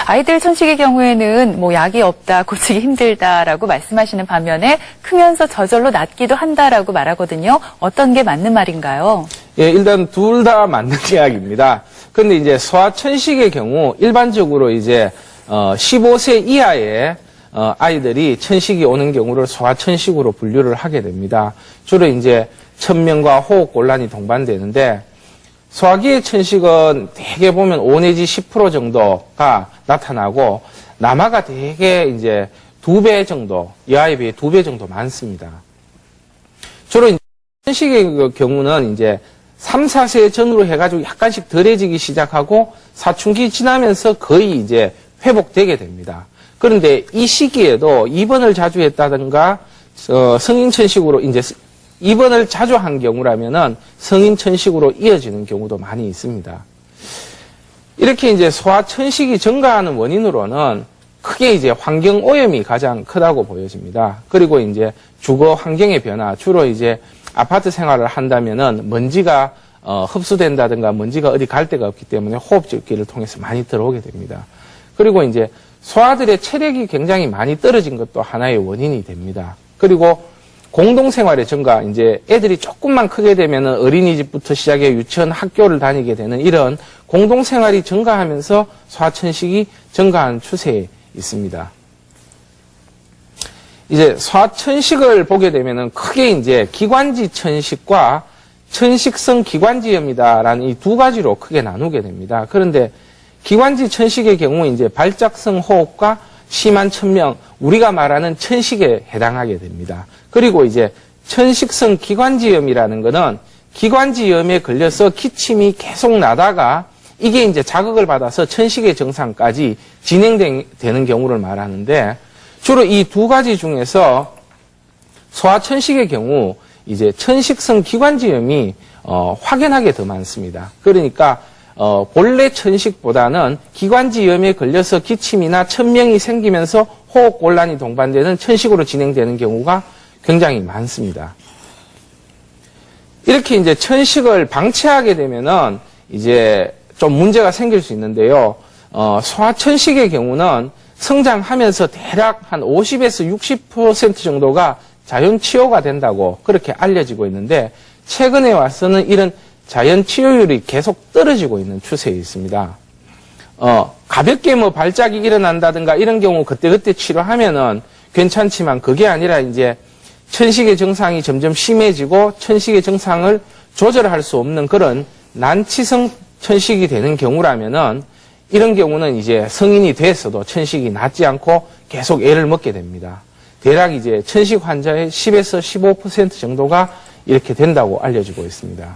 아이들 천식의 경우에는 뭐 약이 없다, 고치기 힘들다라고 말씀하시는 반면에 크면서 저절로 낫기도 한다라고 말하거든요. 어떤 게 맞는 말인가요? 예, 일단 둘 다 맞는 이야기입니다. 근데 이제 소아천식의 경우 일반적으로 이제 15세 이하의 아이들이 천식이 오는 경우를 소아천식으로 분류를 하게 됩니다. 주로 이제 천명과 호흡곤란이 동반되는데 소아기의 천식은 대개 보면 5 내지 10% 정도가 나타나고 남아가 대개 이제 2배 정도, 여아에 비해 2배 정도 많습니다. 주로 이제 천식의 경우는 이제 3, 4세 전후로 해가지고 약간씩 덜해지기 시작하고 사춘기 지나면서 거의 이제 회복되게 됩니다. 그런데 이 시기에도 입원을 자주 했다든가 성인 천식으로 이제 입원을 자주 한 경우라면은 성인 천식으로 이어지는 경우도 많이 있습니다. 이렇게 이제 소아천식이 증가하는 원인으로는 크게 이제 환경 오염이 가장 크다고 보여집니다. 그리고 이제 주거 환경의 변화, 주로 이제 아파트 생활을 한다면은 먼지가 흡수된다든가 먼지가 어디 갈 데가 없기 때문에 호흡기를 통해서 많이 들어오게 됩니다. 그리고 이제 소아들의 체력이 굉장히 많이 떨어진 것도 하나의 원인이 됩니다. 그리고 공동생활의 증가, 이제 애들이 조금만 크게 되면은 어린이집부터 시작해 유치원, 학교를 다니게 되는 이런 공동생활이 증가하면서 소아천식이 증가하는 추세에 있습니다. 이제 소아천식을 보게 되면은 크게 이제 기관지 천식과 천식성 기관지염이다라는 이 두 가지로 크게 나누게 됩니다. 그런데 기관지 천식의 경우 이제 발작성 호흡과 심한 천명, 우리가 말하는 천식에 해당하게 됩니다. 그리고 이제 천식성 기관지염이라는 것은 기관지염에 걸려서 기침이 계속 나다가 이게 이제 자극을 받아서 천식의 증상까지 진행되는 경우를 말하는데 주로 이 두 가지 중에서 소아천식의 경우 이제 천식성 기관지염이 확연하게 더 많습니다. 그러니까 본래 천식보다는 기관지염에 걸려서 기침이나 천명이 생기면서 호흡곤란이 동반되는 천식으로 진행되는 경우가 굉장히 많습니다. 이렇게 이제 천식을 방치하게 되면은 이제 좀 문제가 생길 수 있는데요. 소아천식의 경우는 성장하면서 대략 한 50에서 60% 정도가 자연 치유가 된다고 그렇게 알려지고 있는데 최근에 와서는 이런 자연 치유율이 계속 떨어지고 있는 추세에 있습니다. 가볍게 뭐 발작이 일어난다든가 이런 경우 그때그때 치료하면은 괜찮지만 그게 아니라 이제 천식의 증상이 점점 심해지고 천식의 증상을 조절할 수 없는 그런 난치성 천식이 되는 경우라면은 이런 경우는 이제 성인이 됐어도 천식이 낫지 않고 계속 애를 먹게 됩니다. 대략 이제 천식 환자의 10에서 15% 정도가 이렇게 된다고 알려지고 있습니다.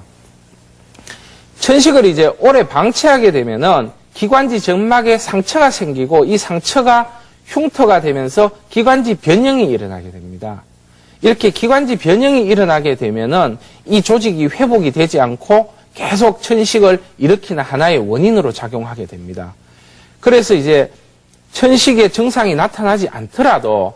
천식을 이제 오래 방치하게 되면은 기관지 점막에 상처가 생기고 이 상처가 흉터가 되면서 기관지 변형이 일어나게 됩니다. 이렇게 기관지 변형이 일어나게 되면은 이 조직이 회복이 되지 않고 계속 천식을 일으키는 하나의 원인으로 작용하게 됩니다. 그래서 이제 천식의 증상이 나타나지 않더라도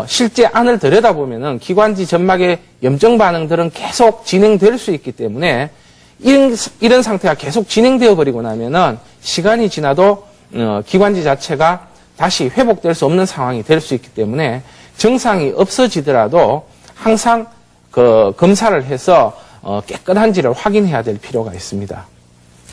실제 안을 들여다보면은 기관지 점막의 염증 반응들은 계속 진행될 수 있기 때문에 이런 상태가 계속 진행되어 버리고 나면은 시간이 지나도 기관지 자체가 다시 회복될 수 없는 상황이 될 수 있기 때문에 증상이 없어지더라도 항상 검사를 해서 깨끗한지를 확인해야 될 필요가 있습니다.